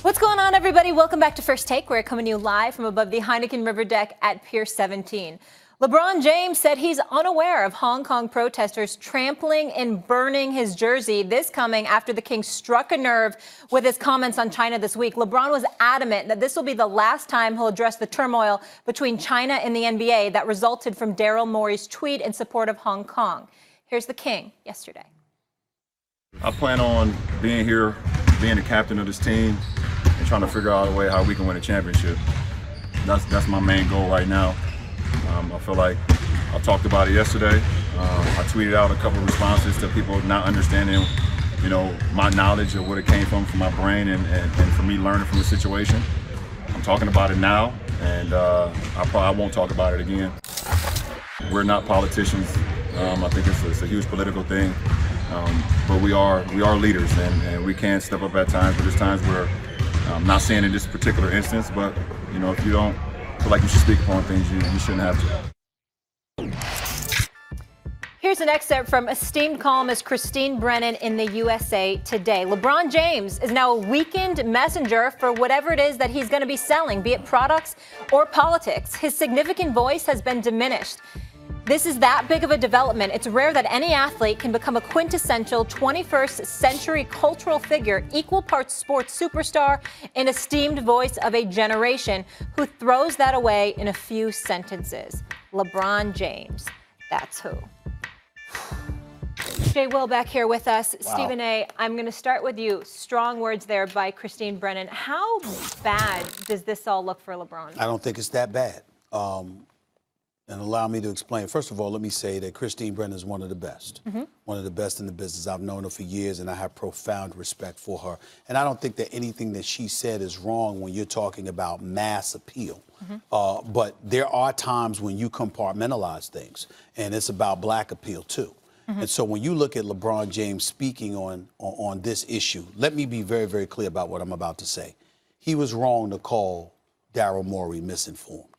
What's going on, everybody? Welcome back to First Take. We're coming to you live from above the Heineken River deck at Pier 17. LeBron James said he's unaware of Hong Kong protesters trampling and burning his jersey. This coming after the King struck a nerve with his comments on China this week. LeBron was adamant that this will be the last time he'll address the turmoil between China and the NBA that resulted from Daryl Morey's tweet in support of Hong Kong. Here's the King yesterday. I plan on being here, being the captain of this team, and trying to figure out a way how we can win a championship. That's my main goal right now. I feel like I talked about it yesterday. I tweeted out a couple of responses to people not understanding, my knowledge of where it came from my brain and for me learning from the situation. I'm talking about it now, and I won't talk about it again. We're not politicians. I think it's a huge political thing, but we are leaders, and we can step up at times. But there's times where I'm not saying in this particular instance, but if you don't feel like you should speak upon things, you shouldn't have to. Here's an excerpt from esteemed columnist Christine Brennan in the USA Today. LeBron James is now a weakened messenger for whatever it is that he's going to be selling, be it products or politics. His significant voice has been diminished. This is that big of a development. It's rare that any athlete can become a quintessential 21st century cultural figure, equal parts sports superstar, and esteemed voice of a generation who throws that away in a few sentences. LeBron James, that's who. Jay Will back here with us. Wow. Stephen A., I'm going to start with you. Strong words there by Christine Brennan. How bad does this all look for LeBron? I don't think it's that bad. And allow me to explain. First of all, let me say that Christine Brennan is one of the best. One of the best in the business. I've known her for years, and I have profound respect for her. And I don't think that anything that she said is wrong when you're talking about mass appeal. But there are times when you compartmentalize things, and it's about black appeal, too. And so when you look at LeBron James speaking on this issue, let me be very, very clear about what I'm about to say. He was wrong to call Daryl Morey misinformed.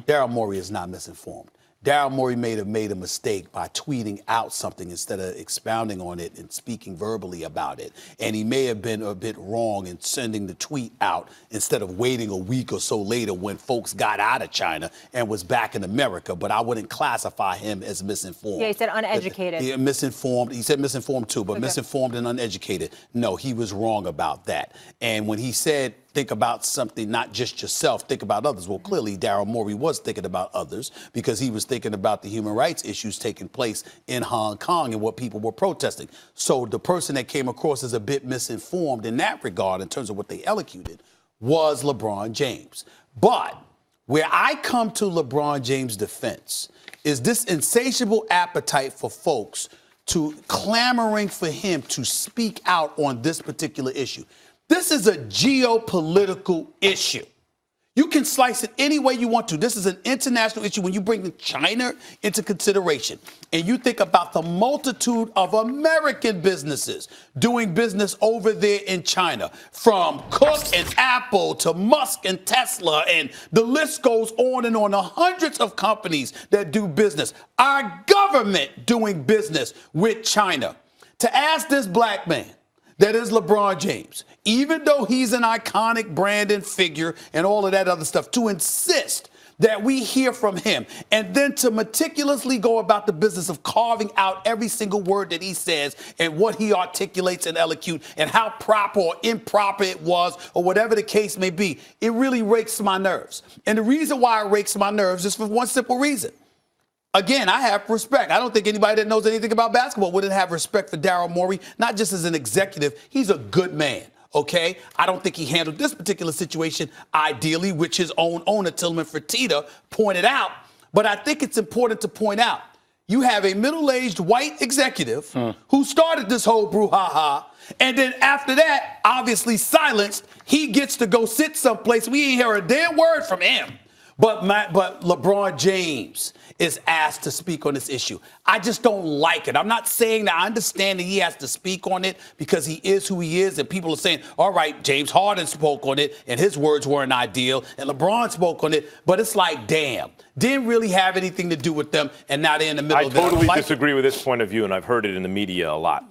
Daryl Morey is not misinformed. Daryl Morey may have made a mistake by tweeting out something instead of expounding on it and speaking verbally about it. And he may have been a bit wrong in sending the tweet out instead of waiting a week or so later when folks got out of China and was back in America. But I wouldn't classify him as misinformed. Yeah, he said uneducated. Misinformed. He said misinformed too, but misinformed and uneducated. No, he was wrong about that. And when he said, think about something, not just yourself, think about others. Well, clearly, Daryl Morey was thinking about others because he was thinking about the human rights issues taking place in Hong Kong and what people were protesting. So the person that came across as a bit misinformed in that regard, in terms of what they elocuted, was LeBron James. But where I come to LeBron James' defense is this insatiable appetite for folks to clamoring for him to speak out on this particular issue. This is a geopolitical issue. You can slice it any way you want to. This is an international issue when you bring China into consideration and you think about the multitude of American businesses doing business over there in China, from Cook and Apple to Musk and Tesla, and the list goes on and on. The hundreds of companies that do business. Our government doing business with China. To ask this black man, that is LeBron James, even though he's an iconic brand and figure and all of that other stuff, to insist that we hear from him and then to meticulously go about the business of carving out every single word that he says and what he articulates and elocute and how proper or improper it was or whatever the case may be, it really rakes my nerves. And the reason why it rakes my nerves is for one simple reason. Again, I have respect. I don't think anybody that knows anything about basketball wouldn't have respect for Daryl Morey, not just as an executive. He's a good man, okay? I don't think he handled this particular situation ideally, which his own owner, Tillman Fertitta, pointed out. But I think it's important to point out, you have a middle-aged white executive who started this whole brouhaha, and then after that, obviously silenced, he gets to go sit someplace. We ain't hear a damn word from him. But LeBron James is asked to speak on this issue. I just don't like it. I'm not saying that I understand that he has to speak on it because he is who he is, and people are saying, all right, James Harden spoke on it, and his words weren't ideal, and LeBron spoke on it, but it's like, damn, didn't really have anything to do with them, and now they're in the middle of it. I totally disagree with this point of view, and I've heard it in the media a lot.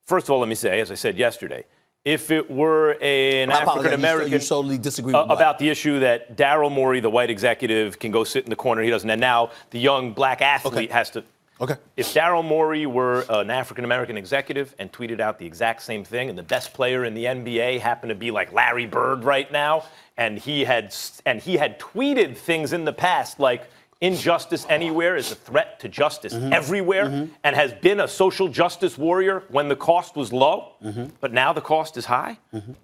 First of all, let me say, as I said yesterday, if it were an African American, you solely disagree with about the issue that Daryl Morey, the white executive, can go sit in the corner. He doesn't, and now the young black athlete has to. Okay. If Daryl Morey were an African American executive and tweeted out the exact same thing, and the best player in the NBA happened to be like Larry Bird right now, and he had tweeted things in the past like injustice anywhere is a threat to justice everywhere, and has been a social justice warrior when the cost was low, but now the cost is high,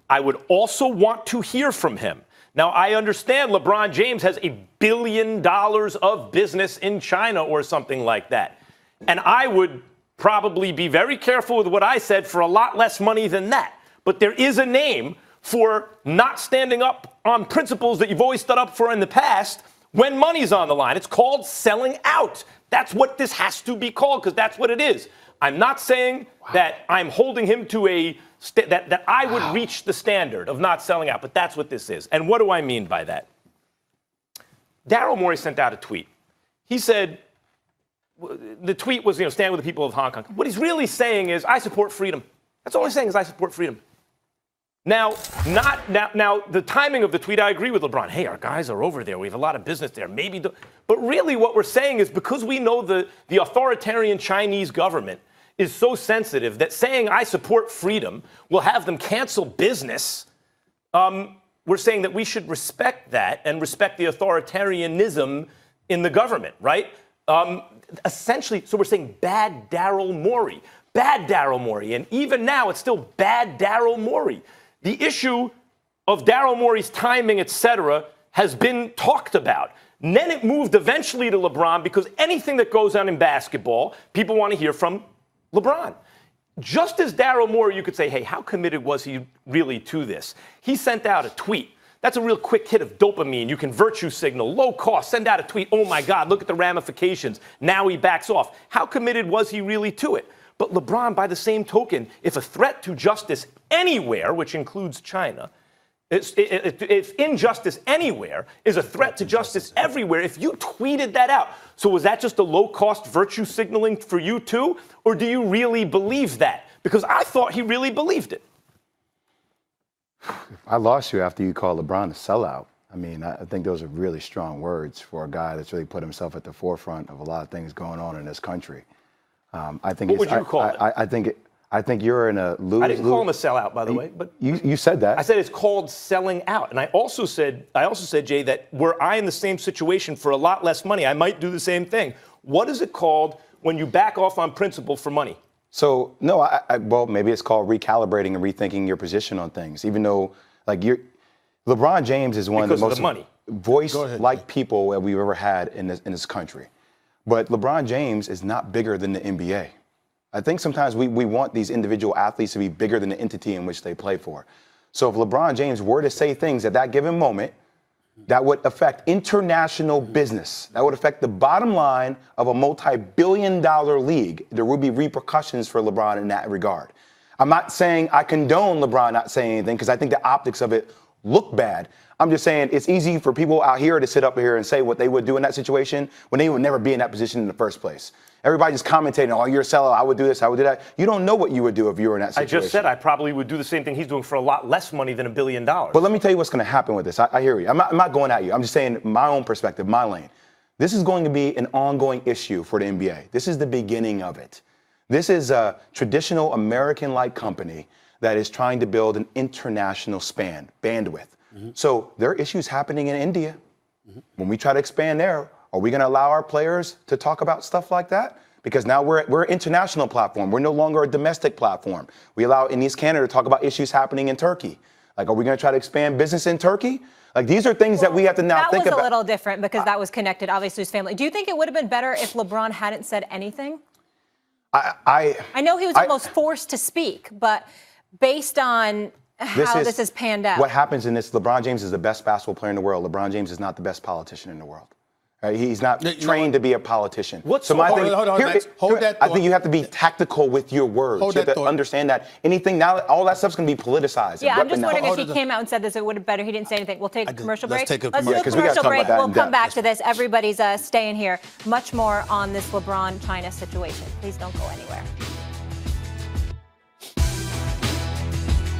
I would also want to hear from him. Now, I understand LeBron James has $1 billion of business in China or something like that. And I would probably be very careful with what I said for a lot less money than that. But there is a name for not standing up on principles that you've always stood up for in the past when money's on the line. It's called selling out. That's what this has to be called, because that's what it is. I'm not saying that I'm holding him to that I would reach the standard of not selling out, but that's what this is. And what do I mean by that? Daryl Morey sent out a tweet. He said, the tweet was, stand with the people of Hong Kong. What he's really saying is, I support freedom. That's all he's saying is, I support freedom. Now, the timing of the tweet, I agree with LeBron. Hey, our guys are over there. We have a lot of business there. But really what we're saying is, because we know the authoritarian Chinese government is so sensitive that saying I support freedom will have them cancel business, we're saying that we should respect that and respect the authoritarianism in the government, right? Essentially, so we're saying bad Daryl Morey. Bad Daryl Morey. And even now, it's still bad Daryl Morey. The issue of Daryl Morey's timing, et cetera, has been talked about. And then it moved eventually to LeBron, because anything that goes on in basketball, people want to hear from LeBron. Just as Daryl Morey, you could say, hey, how committed was he really to this? He sent out a tweet. That's a real quick hit of dopamine. You can virtue signal, low cost, send out a tweet. Oh, my God, look at the ramifications. Now he backs off. How committed was he really to it? But LeBron, by the same token, if a threat to justice anywhere, which includes China, if injustice anywhere is a threat to justice everywhere, if you tweeted that out, so was that just a low-cost virtue signaling for you too? Or do you really believe that? Because I thought he really believed it. I lost you after you called LeBron a sellout. I mean, I think those are really strong words for a guy that's really put himself at the forefront of a lot of things going on in this country. I think what would you call it? I think you're in a lose. I didn't call him a sellout, by the way, but you said that. I said it's called selling out, and I also said, Jay, that were I in the same situation for a lot less money, I might do the same thing. What is it called when you back off on principle for money? So no, well, maybe it's called recalibrating and rethinking your position on things. Even though, like, LeBron James is one of the most voice-like people that we've ever had in this country. But LeBron James is not bigger than the NBA. I think sometimes we want these individual athletes to be bigger than the entity in which they play for. So if LeBron James were to say things at that given moment that would affect international business, that would affect the bottom line of a multi-billion-dollar league, there would be repercussions for LeBron in that regard. I'm not saying I condone LeBron not saying anything, because I think the optics of it look bad. I'm just saying it's easy for people out here to sit up here and say what they would do in that situation when they would never be in that position in the first place. Everybody's commentating, oh, you're a sellout, I would do this, I would do that. You don't know what you would do if you were in that situation. I just said I probably would do the same thing he's doing for a lot less money than $1 billion. But let me tell you what's going to happen with this. I hear you. I'm not going at you. I'm just saying my own perspective, my lane. This is going to be an ongoing issue for the NBA. This is the beginning of it. This is a traditional American-like company that is trying to build an international bandwidth. So there are issues happening in India. When we try to expand there, are we going to allow our players to talk about stuff like that? Because now we're an international platform. We're no longer a domestic platform. We allow in East Canada to talk about issues happening in Turkey. Like, are we going to try to expand business in Turkey? Like, these are things that we have to now think about. That was a little different because that was connected, obviously, to his family. Do you think it would have been better if LeBron hadn't said anything? I know he was almost forced to speak, but based on how this has panned out. What happens in this, LeBron James is the best basketball player in the world. LeBron James is not the best politician in the world. Right? He's not trained to be a politician. Hold that. I think you have to be tactical with your words. You have to understand that anything now, all that stuff's going to be politicized. Yeah, I'm just wondering if he came out and said this, it would have been better. He didn't say anything. We'll take a commercial break. Let's do a commercial break. We'll come back to this. Everybody's staying here. Much more on this LeBron-China situation. Please don't go anywhere.